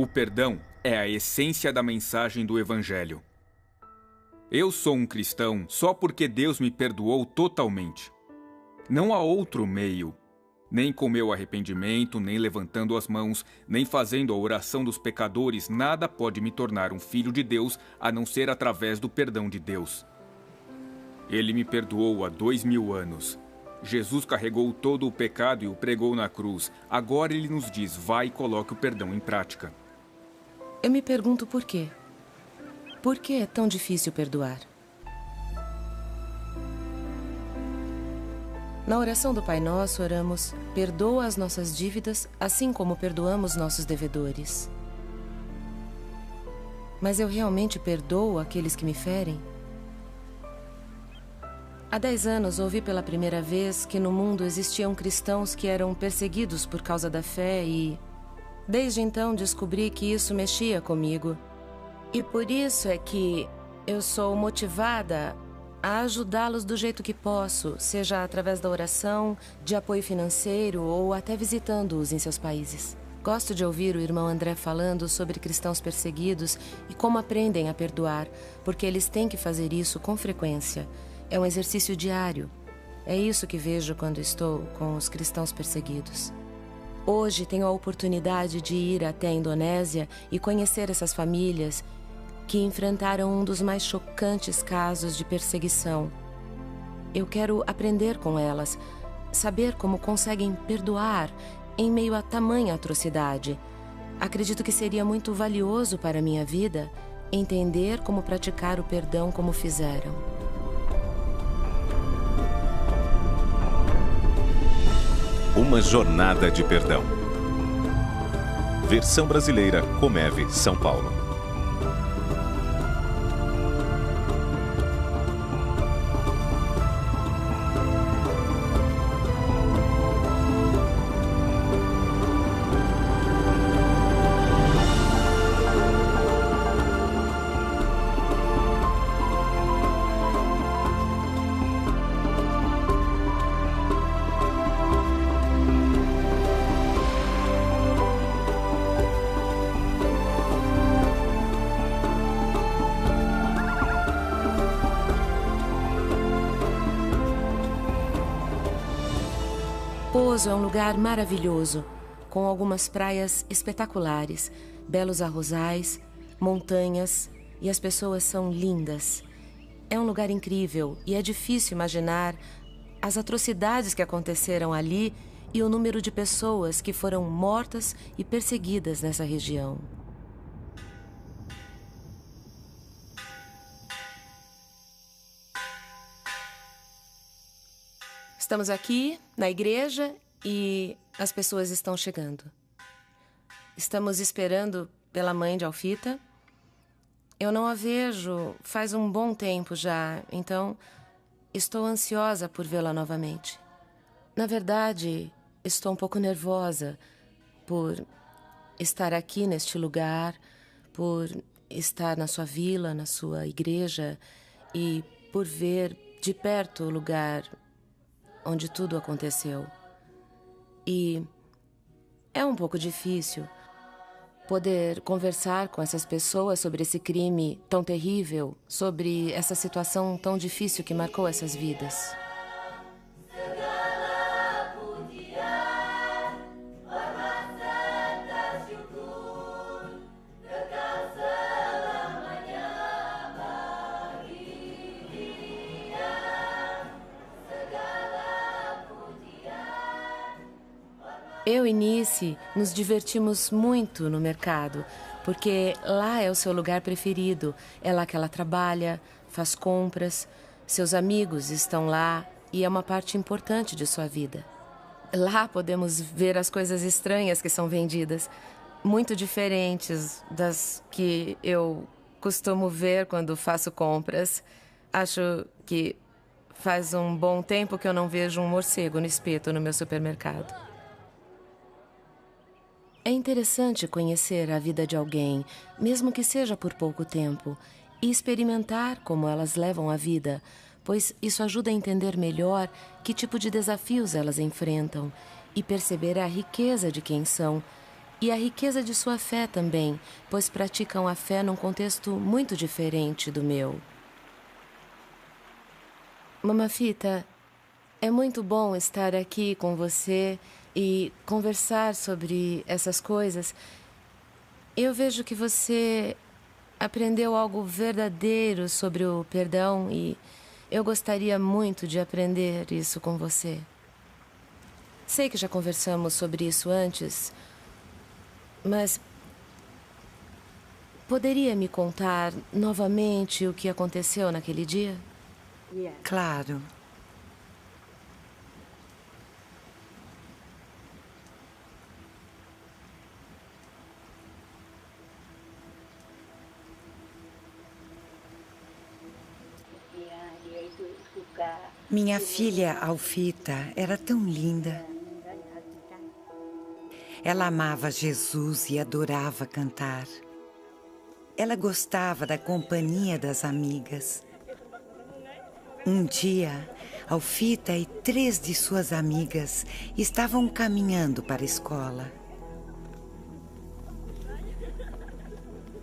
O perdão é a essência da mensagem do Evangelho. Eu sou um cristão só porque Deus me perdoou totalmente. Não há outro meio, nem com meu arrependimento, nem levantando as mãos, nem fazendo a oração dos pecadores, nada pode me tornar um filho de Deus a não ser através do perdão de Deus. Ele me perdoou há 2000 anos. Jesus carregou todo o pecado e o pregou na cruz. Agora ele nos diz, vai e coloque o perdão em prática. Eu me pergunto por quê. Por que é tão difícil perdoar? Na oração do Pai Nosso, oramos, perdoa as nossas dívidas, assim como perdoamos nossos devedores. Mas eu realmente perdoo aqueles que me ferem? Há 10 anos, ouvi pela primeira vez que no mundo existiam cristãos que eram perseguidos por causa da fé e, desde então, descobri que isso mexia comigo. E por isso é que eu sou motivada a ajudá-los do jeito que posso, seja através da oração, de apoio financeiro ou até visitando-os em seus países. Gosto de ouvir o irmão André falando sobre cristãos perseguidos e como aprendem a perdoar, porque eles têm que fazer isso com frequência. É um exercício diário. É isso que vejo quando estou com os cristãos perseguidos. Hoje tenho a oportunidade de ir até a Indonésia e conhecer essas famílias que enfrentaram um dos mais chocantes casos de perseguição. Eu quero aprender com elas, saber como conseguem perdoar em meio a tamanha atrocidade. Acredito que seria muito valioso para a minha vida entender como praticar o perdão como fizeram. Uma jornada de perdão. Versão brasileira, Comeve, São Paulo. Pozo é um lugar maravilhoso, com algumas praias espetaculares, belos arrozais, montanhas e as pessoas são lindas. É um lugar incrível e é difícil imaginar as atrocidades que aconteceram ali e o número de pessoas que foram mortas e perseguidas nessa região. Estamos aqui na igreja e as pessoas estão chegando. Estamos esperando pela mãe de Alfita. Eu não a vejo faz um bom tempo já, então estou ansiosa por vê-la novamente. Na verdade, estou um pouco nervosa por estar aqui neste lugar, por estar na sua vila, na sua igreja e por ver de perto o lugar onde tudo aconteceu. E é um pouco difícil poder conversar com essas pessoas sobre esse crime tão terrível, sobre essa situação tão difícil que marcou essas vidas. Eu e Nice nos divertimos muito no mercado, porque lá é o seu lugar preferido. É lá que ela trabalha, faz compras, seus amigos estão lá e é uma parte importante de sua vida. Lá podemos ver as coisas estranhas que são vendidas, muito diferentes das que eu costumo ver quando faço compras. Acho que faz um bom tempo que eu não vejo um morcego no espeto no meu supermercado. É interessante conhecer a vida de alguém, mesmo que seja por pouco tempo, e experimentar como elas levam a vida, pois isso ajuda a entender melhor que tipo de desafios elas enfrentam e perceber a riqueza de quem são e a riqueza de sua fé também, pois praticam a fé num contexto muito diferente do meu. Mamafita, é muito bom estar aqui com você e conversar sobre essas coisas. Eu vejo que você aprendeu algo verdadeiro sobre o perdão e eu gostaria muito de aprender isso com você. Sei que já conversamos sobre isso antes, mas poderia me contar novamente o que aconteceu naquele dia? Claro. Minha filha Alfita era tão linda. Ela amava Jesus e adorava cantar. Ela gostava da companhia das amigas. Um dia, Alfita e 3 de suas amigas estavam caminhando para a escola.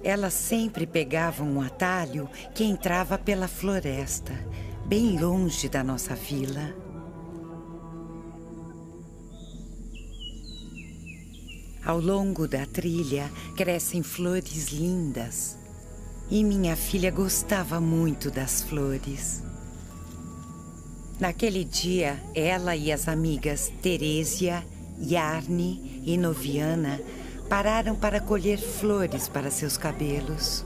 Elas sempre pegavam um atalho que entrava pela floresta, bem longe da nossa vila. Ao longo da trilha crescem flores lindas e minha filha gostava muito das flores. Naquele dia, ela e as amigas Teresia, Yarni e Noviana pararam para colher flores para seus cabelos.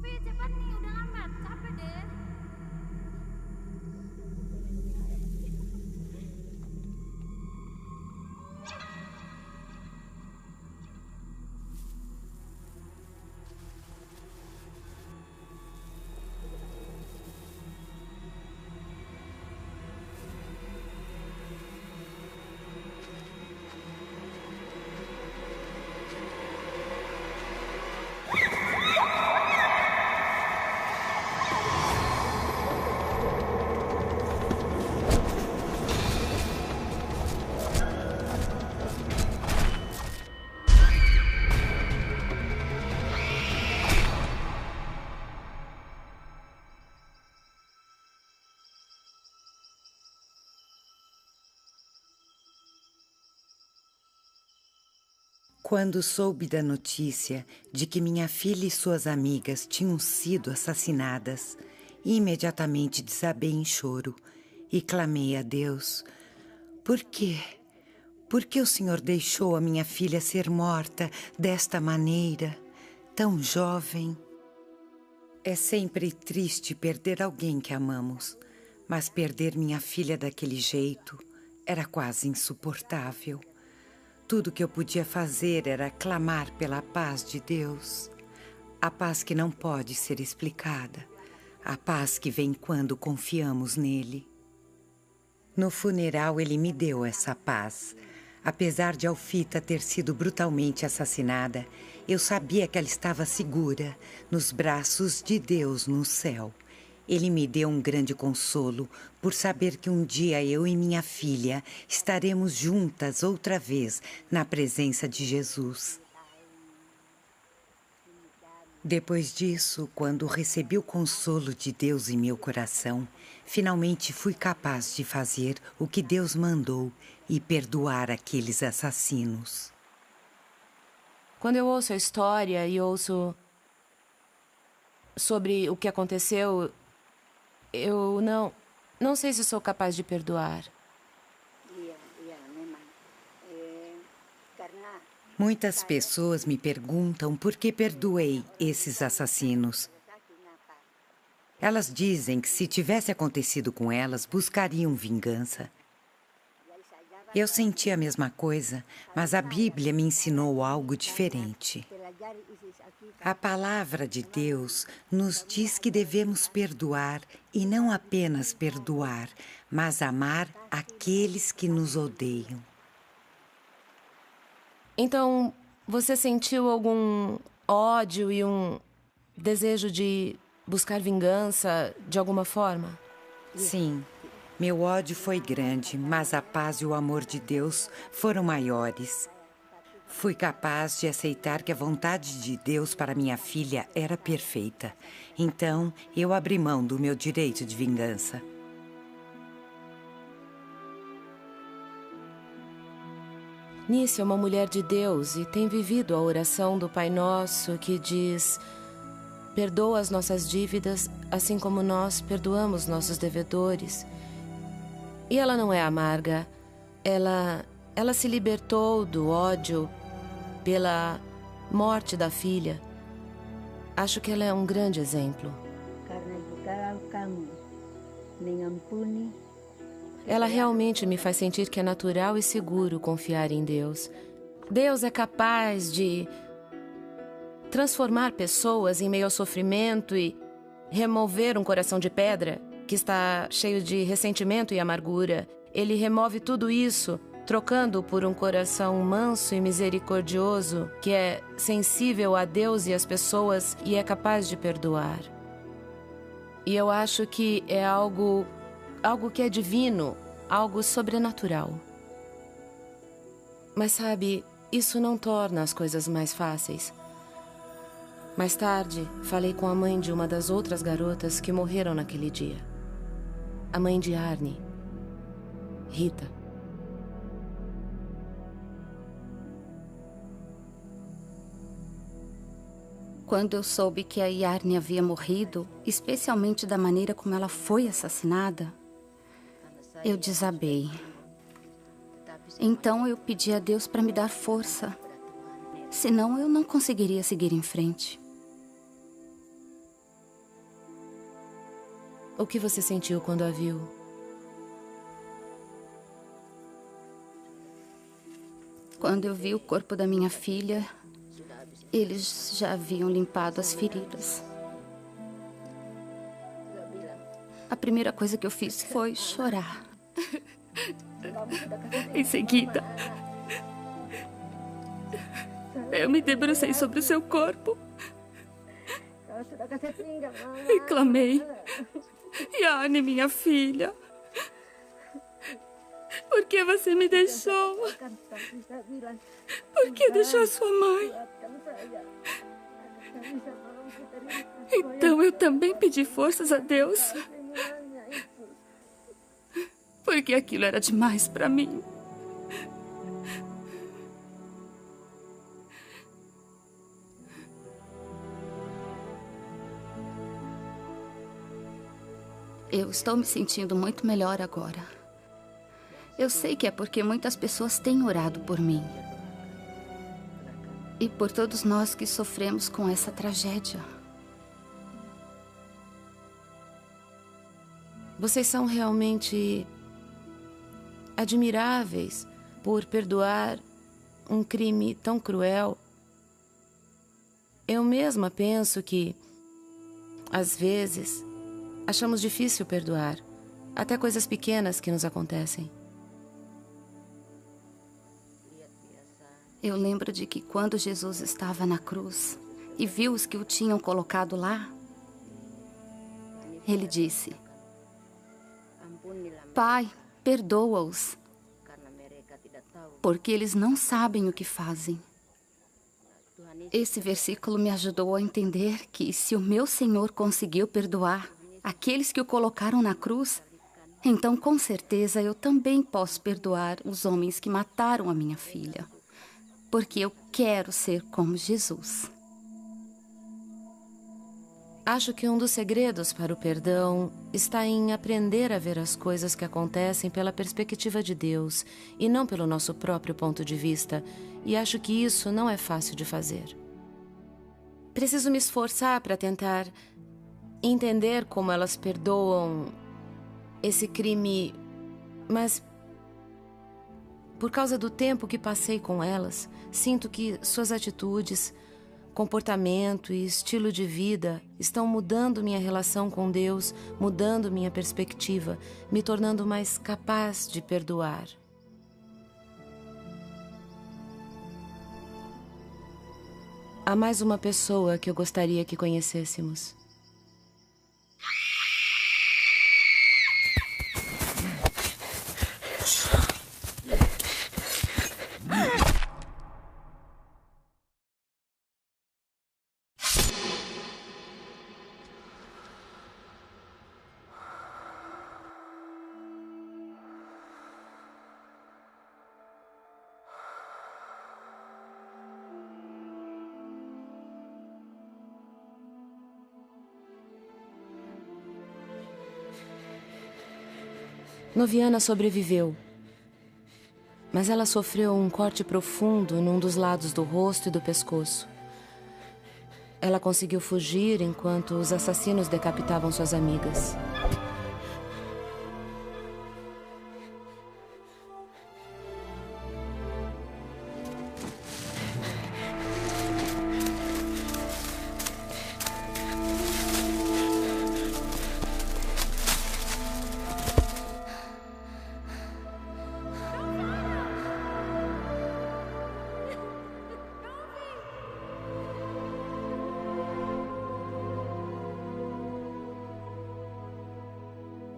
Tapi cepat nih, udah lambat. Capek deh. Quando soube da notícia de que minha filha e suas amigas tinham sido assassinadas, imediatamente desabei em choro e clamei a Deus: por quê? Por que o Senhor deixou a minha filha ser morta desta maneira, tão jovem? É sempre triste perder alguém que amamos, mas perder minha filha daquele jeito era quase insuportável. Tudo que eu podia fazer era clamar pela paz de Deus. A paz que não pode ser explicada. A paz que vem quando confiamos nele. No funeral, ele me deu essa paz. Apesar de Alfita ter sido brutalmente assassinada, eu sabia que ela estava segura nos braços de Deus no céu. Ele me deu um grande consolo por saber que um dia eu e minha filha estaremos juntas outra vez na presença de Jesus. Depois disso, quando recebi o consolo de Deus em meu coração, finalmente fui capaz de fazer o que Deus mandou e perdoar aqueles assassinos. Quando eu ouço a história e ouço sobre o que aconteceu, eu não sei se sou capaz de perdoar. Muitas pessoas me perguntam por que perdoei esses assassinos. Elas dizem que se tivesse acontecido com elas, buscariam vingança. Eu senti a mesma coisa, mas a Bíblia me ensinou algo diferente. A palavra de Deus nos diz que devemos perdoar e não apenas perdoar, mas amar aqueles que nos odeiam. Então, você sentiu algum ódio e um desejo de buscar vingança de alguma forma? Sim, meu ódio foi grande, mas a paz e o amor de Deus foram maiores. Fui capaz de aceitar que a vontade de Deus para minha filha era perfeita. Então, eu abri mão do meu direito de vingança. Nice é uma mulher de Deus e tem vivido a oração do Pai Nosso que diz: perdoa as nossas dívidas, assim como nós perdoamos nossos devedores. E ela não é amarga. Ela se libertou do ódio pela morte da filha. Acho que ela é um grande exemplo. Ela realmente me faz sentir que é natural e seguro confiar em Deus. Deus é capaz de transformar pessoas em meio ao sofrimento e remover um coração de pedra que está cheio de ressentimento e amargura. Ele remove tudo isso, trocando por um coração manso e misericordioso que é sensível a Deus e às pessoas e é capaz de perdoar. E eu acho que é algo que é divino, algo sobrenatural. Mas sabe, isso não torna as coisas mais fáceis. Mais tarde, falei com a mãe de uma das outras garotas que morreram naquele dia. A mãe de Arne, Rita. Quando eu soube que a Yarne havia morrido, especialmente da maneira como ela foi assassinada, eu desabei. Então eu pedi a Deus para me dar força. Senão eu não conseguiria seguir em frente. O que você sentiu quando a viu? Quando eu vi o corpo da minha filha, eles já haviam limpado as feridas. A primeira coisa que eu fiz foi chorar. Em seguida, eu me debrucei sobre o seu corpo e clamei: Yarne, minha filha, por que você me deixou? Por que deixou a sua mãe? Então eu também pedi forças a Deus, porque aquilo era demais para mim. Eu estou me sentindo muito melhor agora. Eu sei que é porque muitas pessoas têm orado por mim. E por todos nós que sofremos com essa tragédia. Vocês são realmente admiráveis por perdoar um crime tão cruel. Eu mesma penso que, às vezes, achamos difícil perdoar, até coisas pequenas que nos acontecem. Eu lembro de que quando Jesus estava na cruz e viu os que o tinham colocado lá, ele disse: Pai, perdoa-os, porque eles não sabem o que fazem. Esse versículo me ajudou a entender que se o meu Senhor conseguiu perdoar aqueles que o colocaram na cruz, então com certeza eu também posso perdoar os homens que mataram a minha filha. Porque eu quero ser como Jesus. Acho que um dos segredos para o perdão está em aprender a ver as coisas que acontecem pela perspectiva de Deus e não pelo nosso próprio ponto de vista. E acho que isso não é fácil de fazer. Preciso me esforçar para tentar entender como elas perdoam esse crime, mas Por causa do tempo que passei com elas, sinto que suas atitudes, comportamento e estilo de vida estão mudando minha relação com Deus, mudando minha perspectiva, me tornando mais capaz de perdoar. Há mais uma pessoa que eu gostaria que conhecêssemos. Noviana sobreviveu, mas ela sofreu um corte profundo num dos lados do rosto e do pescoço. Ela conseguiu fugir enquanto os assassinos decapitavam suas amigas.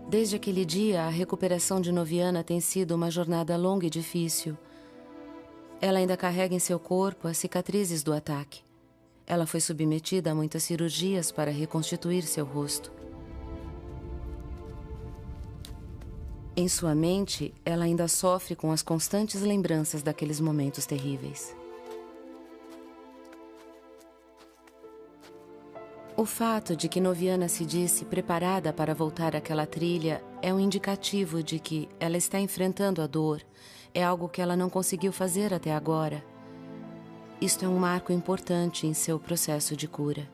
Desde aquele dia, a recuperação de Noviana tem sido uma jornada longa e difícil. Ela ainda carrega em seu corpo as cicatrizes do ataque. Ela foi submetida a muitas cirurgias para reconstituir seu rosto. Em sua mente, ela ainda sofre com as constantes lembranças daqueles momentos terríveis. O fato de que Noviana se disse preparada para voltar àquela trilha é um indicativo de que ela está enfrentando a dor. É algo que ela não conseguiu fazer até agora. Isto é um marco importante em seu processo de cura.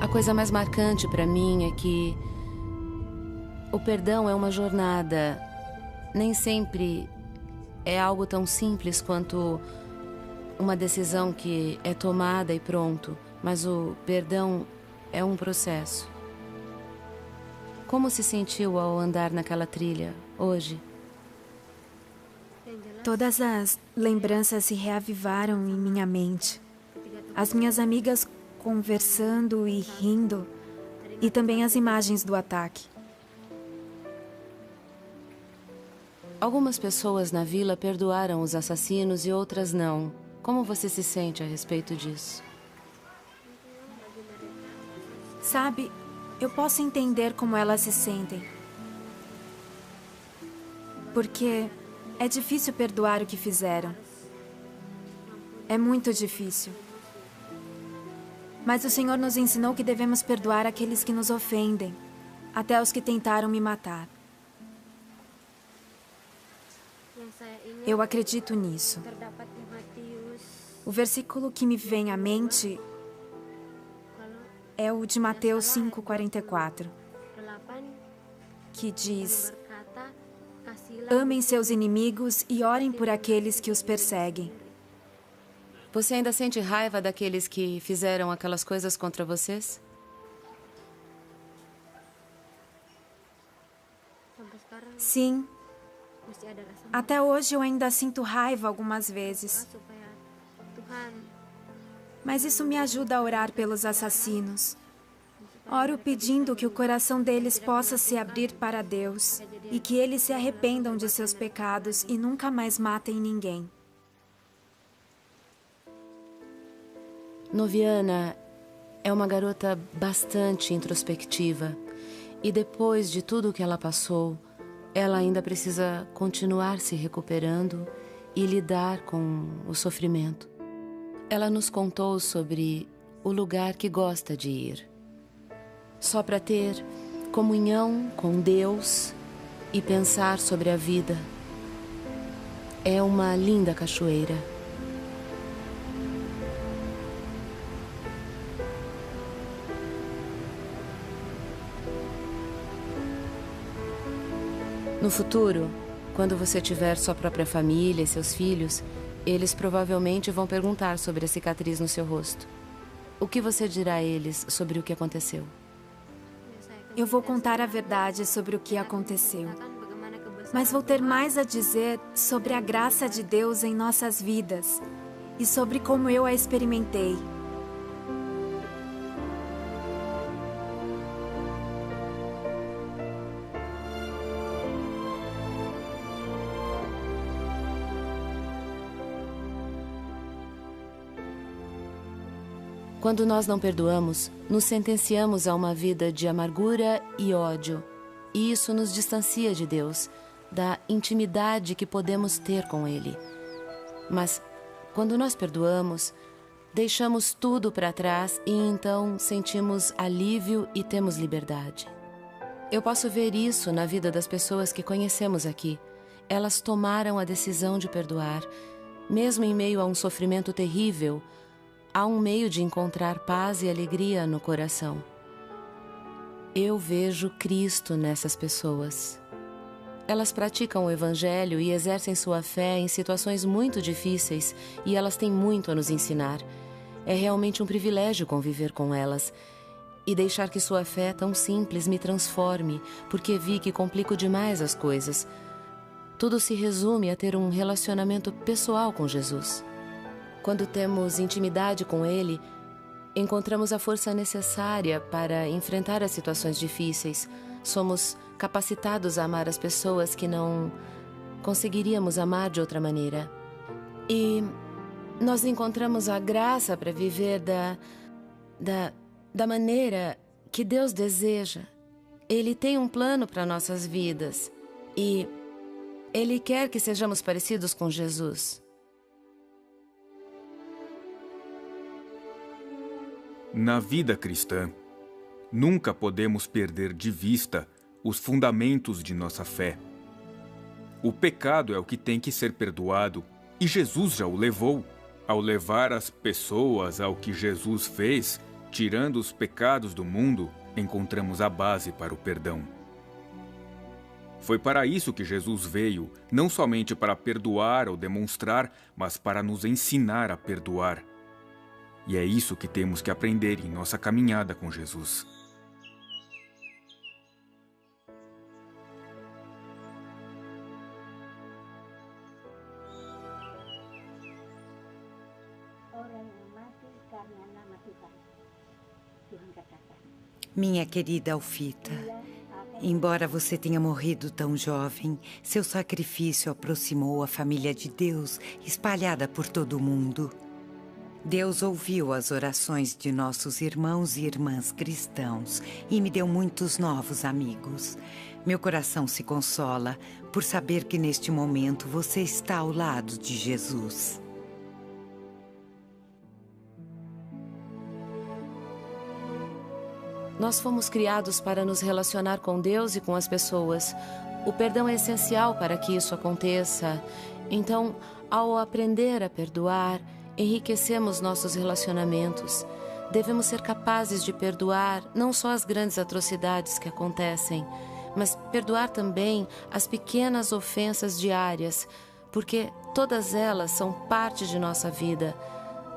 A coisa mais marcante para mim é que o perdão é uma jornada. Nem sempre é algo tão simples quanto uma decisão que é tomada e pronto, mas o perdão é um processo. Como se sentiu ao andar naquela trilha hoje? Todas as lembranças se reavivaram em minha mente. As minhas amigas conversando e rindo, e também as imagens do ataque. Algumas pessoas na vila perdoaram os assassinos e outras não. Como você se sente a respeito disso? Sabe, eu posso entender como elas se sentem. Porque é difícil perdoar o que fizeram. É muito difícil. Mas o Senhor nos ensinou que devemos perdoar aqueles que nos ofendem, até os que tentaram me matar. Eu acredito nisso. O versículo que me vem à mente é o de Mateus 5:44, que diz: amem seus inimigos e orem por aqueles que os perseguem. Você ainda sente raiva daqueles que fizeram aquelas coisas contra vocês? Sim. Até hoje eu ainda sinto raiva algumas vezes. Mas isso me ajuda a orar pelos assassinos. Oro pedindo que o coração deles possa se abrir para Deus e que eles se arrependam de seus pecados e nunca mais matem ninguém. Noviana é uma garota bastante introspectiva e depois de tudo o que ela passou, ela ainda precisa continuar se recuperando e lidar com o sofrimento. Ela nos contou sobre o lugar que gosta de ir, só para ter comunhão com Deus e pensar sobre a vida. É uma linda cachoeira. No futuro, quando você tiver sua própria família e seus filhos, eles provavelmente vão perguntar sobre a cicatriz no seu rosto. O que você dirá a eles sobre o que aconteceu? Eu vou contar a verdade sobre o que aconteceu. Mas vou ter mais a dizer sobre a graça de Deus em nossas vidas e sobre como eu a experimentei. Quando nós não perdoamos, nos sentenciamos a uma vida de amargura e ódio. E isso nos distancia de Deus, da intimidade que podemos ter com Ele. Mas, quando nós perdoamos, deixamos tudo para trás e então sentimos alívio e temos liberdade. Eu posso ver isso na vida das pessoas que conhecemos aqui. Elas tomaram a decisão de perdoar, mesmo em meio a um sofrimento terrível. Há um meio de encontrar paz e alegria no coração. Eu vejo Cristo nessas pessoas. Elas praticam o Evangelho e exercem sua fé em situações muito difíceis e elas têm muito a nos ensinar. É realmente um privilégio conviver com elas e deixar que sua fé tão simples me transforme, porque vi que complico demais as coisas. Tudo se resume a ter um relacionamento pessoal com Jesus. Quando temos intimidade com Ele, encontramos a força necessária para enfrentar as situações difíceis. Somos capacitados a amar as pessoas que não conseguiríamos amar de outra maneira. E nós encontramos a graça para viver da maneira que Deus deseja. Ele tem um plano para nossas vidas e Ele quer que sejamos parecidos com Jesus. Na vida cristã, nunca podemos perder de vista os fundamentos de nossa fé. O pecado é o que tem que ser perdoado, e Jesus já o levou. Ao levar as pessoas ao que Jesus fez, tirando os pecados do mundo, encontramos a base para o perdão. Foi para isso que Jesus veio, não somente para perdoar ou demonstrar, mas para nos ensinar a perdoar. E é isso que temos que aprender em nossa caminhada com Jesus. Minha querida Alfita, embora você tenha morrido tão jovem, seu sacrifício aproximou a família de Deus espalhada por todo o mundo. Deus ouviu as orações de nossos irmãos e irmãs cristãos e me deu muitos novos amigos. Meu coração se consola por saber que neste momento você está ao lado de Jesus. Nós fomos criados para nos relacionar com Deus e com as pessoas. O perdão é essencial para que isso aconteça. Então, ao aprender a perdoar, enriquecemos nossos relacionamentos. Devemos ser capazes de perdoar não só as grandes atrocidades que acontecem, mas perdoar também as pequenas ofensas diárias, porque todas elas são parte de nossa vida.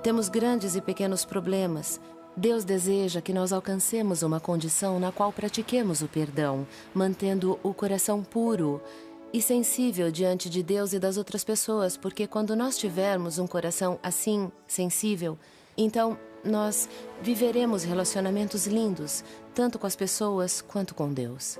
Temos grandes e pequenos problemas. Deus deseja que nós alcancemos uma condição na qual pratiquemos o perdão, mantendo o coração puro e sensível diante de Deus e das outras pessoas, porque quando nós tivermos um coração assim, sensível, então nós viveremos relacionamentos lindos, tanto com as pessoas quanto com Deus.